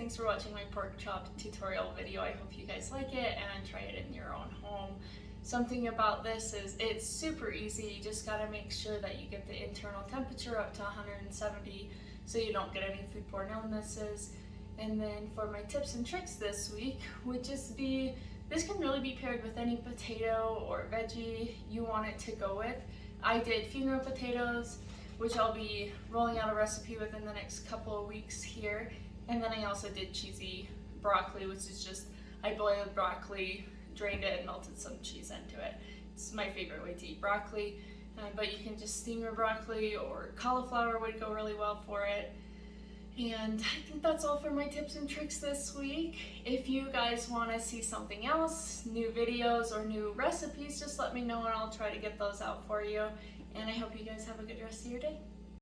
thanks for watching my pork chop tutorial video. I hope you guys like it and try it in your own home. Something about this is it's super easy. You just gotta make sure that you get the internal temperature up to 170 so you don't get any foodborne illnesses. And then for my tips and tricks this week would just be, this can really be paired with any potato or veggie you want it to go with. I did funeral potatoes, which I'll be rolling out a recipe within the next couple of weeks here. And then I also did cheesy broccoli, which is just, I boiled broccoli, drained it, and melted some cheese into it. It's my favorite way to eat broccoli, but you can just steam your broccoli, or cauliflower would go really well for it. And I think that's all for my tips and tricks this week. If you guys want to see something else, new videos or new recipes, just let me know and I'll try to get those out for you. And I hope you guys have a good rest of your day.